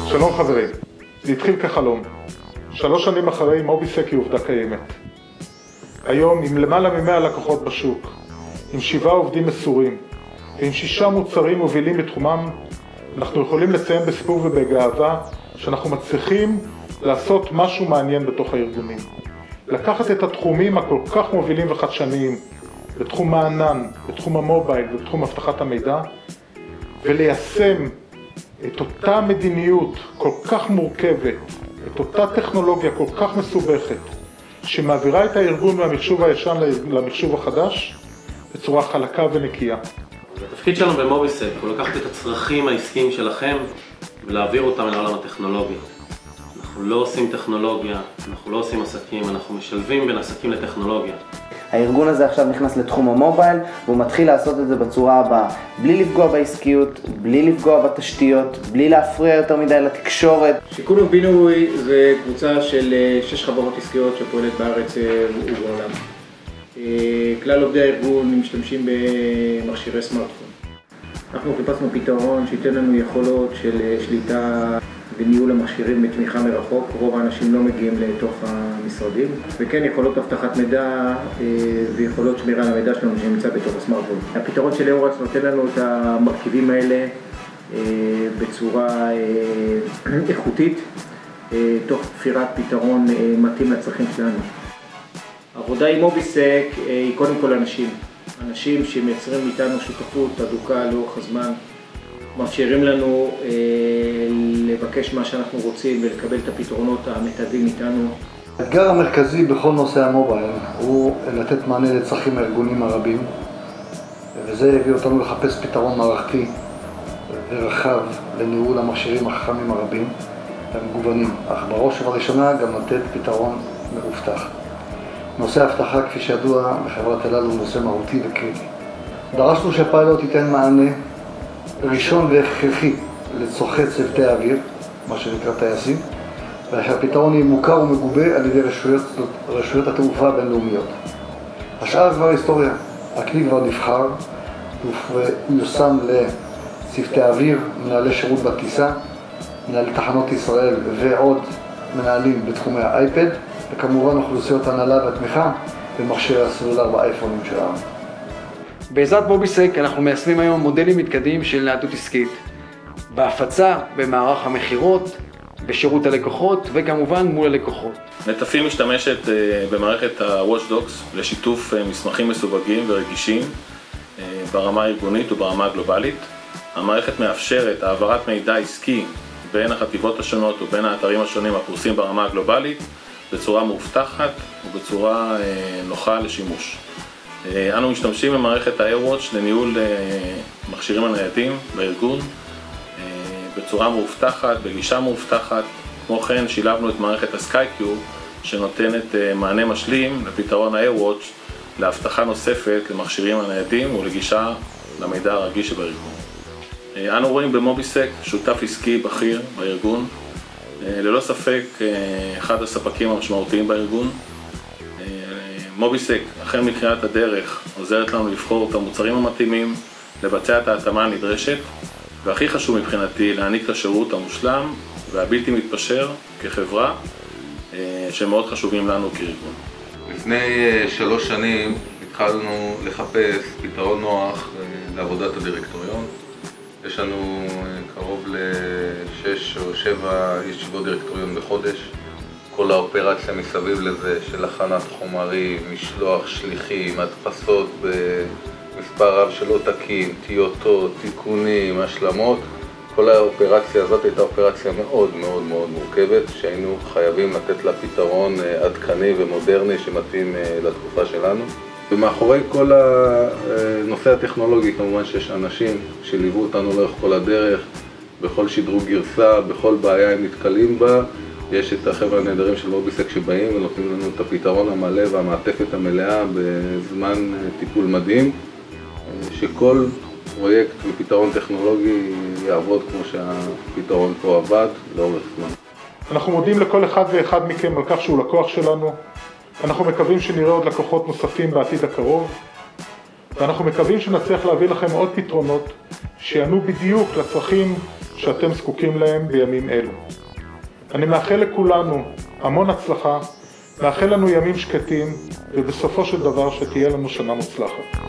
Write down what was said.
שלום חברים, זה התחיל כחלום. 3 שנים אחרי, מוביסק היא עובדה קיימת. היום עם למעלה מ100 לקוחות בשוק, עם 7 עובדים מסורים, ועם 6 מוצרים מובילים בתחומם, אנחנו יכולים לציין בסיפור ובגאווה שאנחנו מצליחים לעשות משהו מעניין בתוך הארגונים. לקחת את התחומים הכל כך מובילים וחדשניים, בתחום הענן, בתחום המובייל ובתחום הבטחת המידע, וליישם את אותה מדיניות כל כך מורכבת, את אותה טכנולוגיה כל כך מסובכת, שמעבירה את הארגון מהמחשוב הישן למחשוב החדש, בצורה חלקה ונקייה. התפקיד שלנו במוביסק הוא לקחת את הצרכים העסקיים שלכם ולהעביר אותם לעולם הטכנולוגיה. אנחנו לא עושים טכנולוגיה, אנחנו לא עושים עסקים, אנחנו משלבים בין עסקים לטכנולוגיה. הארגון הזה עכשיו נכנס לתחום המובייל, והוא מתחיל לעשות את זה בצורה הבאה, בלי לפגוע בעסקיות, בלי לפגוע בתשתיות, בלי להפריע יותר מדי לתקשורת. שיכון ובינוי זה קבוצה של 6 חברות עסקיות שפועלת בארץ ובעולם. כלל עובדי הארגון משתמשים במכשירי סמארטפון. אנחנו חיפשנו פתרון שייתן לנו יכולות של שליטה וניהול המכשירים בתמיכה מרחוק. רוב האנשים לא מגיעים לתוך המשרדים, וכן יכולות אבטחת מידע ויכולות שמירה על המידע שלנו שנמצא בתוך הסמארטפון. הפתרון של אורץ נותן לנו את המרכיבים האלה בצורה איכותית, תוך תפירת פתרון מתאים לצרכים שלנו. העבודה עם מוביסק היא קודם כל אנשים שמייצרים איתנו שותפות הדוקה לאורך הזמן, מאפשרים לנו לבקש מה שאנחנו רוצים ולקבל את הפתרונות המתאימים איתנו. האתגר המרכזי בכל נושא המובייל הוא לתת מענה לצרכים הארגונים הרבים, וזה הביא אותנו לחפש פתרון מערכתי ורחב לניהול המכשירים החכמים הרבים והמגוונים, אך בראש ובראשונה גם לתת פתרון מאובטח. נושא האבטחה, כפי שידוע בחברת אל על, הוא נושא מהותי וקריטי. דרשנו שהפיילוט ייתן מענה ראשון והכרחי לצורכי צוותי האוויר, מה שנקרא טייסים, והפתרון יהיה מוכר ומגובה על ידי רשויות התעופה הבינלאומיות. השאר כבר היסטוריה. הכלי כבר נבחר ויושם לצוותי האוויר, מנהלי שירות בטיסה, מנהלי תחנות ישראל ועוד מנהלים בתחומי האייפד, וכמובן אוכלוסיות הנהלה והתמיכה במכשירי הסלולר באייפונים שלנו. בעזרת מוביסק אנחנו מיישמים היום מודלים מתקדמים של ניידות עסקית, בהפצה, במערך המכירות, בשירות הלקוחות וכמובן מול הלקוחות. נטפים משתמשת במערכת ה-Watch Dogs לשיתוף מסמכים מסווגים ורגישים ברמה הארגונית וברמה הגלובלית. המערכת מאפשרת העברת מידע עסקי בין החטיבות השונות ובין האתרים השונים הפרוסים ברמה הגלובלית בצורה מאובטחת ובצורה נוחה לשימוש. אנו משתמשים במערכת ה-AirWatch לניהול מכשירים הניידים בארגון בצורה מאובטחת, בגישה מאובטחת. כמו כן שילבנו את מערכת ה-SkyQ שנותנת מענה משלים לפתרון ה-AirWatch להבטחה נוספת למכשירים הניידים ולגישה למידע הרגיש שבארגון. אנו רואים במוביסק שותף עסקי בכיר בארגון, ללא ספק אחד הספקים המשמעותיים בארגון. מוביסק, החל מקריאת הדרך, עוזרת לנו לבחור את המוצרים המתאימים, לבצע את ההתאמה הנדרשת, והכי חשוב מבחינתי, להעניק את השירות המושלם והבלתי מתפשר כחברה, שמאוד חשובים לנו כארגון. לפני 3 שנים התחלנו לחפש פתרון נוח לעבודת הדירקטוריון. יש לנו קרוב ל6 או 7 ישיבות דירקטוריון בחודש. כל האופרציה מסביב לזה של הכנת חומרים, משלוח שליחים, הדפסות במספר רב של עותקים, טיוטות, תיקונים, השלמות. כל האופרציה הזאת הייתה אופרציה מאוד מאוד מאוד מורכבת, שהיינו חייבים לתת לה פתרון עדכני ומודרני שמתאים לתקופה שלנו. ומאחורי כל הנושא הטכנולוגי כמובן שיש אנשים שליוו אותנו לאורך כל הדרך, בכל שדרוג גרסה, בכל בעיה הם נתקלים בה. יש את החבר'ה הנהדרים של מוביסק שבאים ונותנים לנו את הפתרון המלא והמעטפת המלאה בזמן טיפול מדהים, שכל פרויקט ופתרון טכנולוגי יעבוד כמו שהפתרון פה עבד לאורך זמן. אנחנו מודים לכל אחד ואחד מכם על כך שהוא לקוח שלנו. אנחנו מקווים שנראה עוד לקוחות נוספים בעתיד הקרוב, ואנחנו מקווים שנצליח להביא לכם עוד פתרונות שיענו בדיוק לצרכים שאתם זקוקים להם בימים אלו. אני מאחל לכולנו המון הצלחה, מאחל לנו ימים שקטים, ובסופו של דבר שתהיה לנו שנה מוצלחת.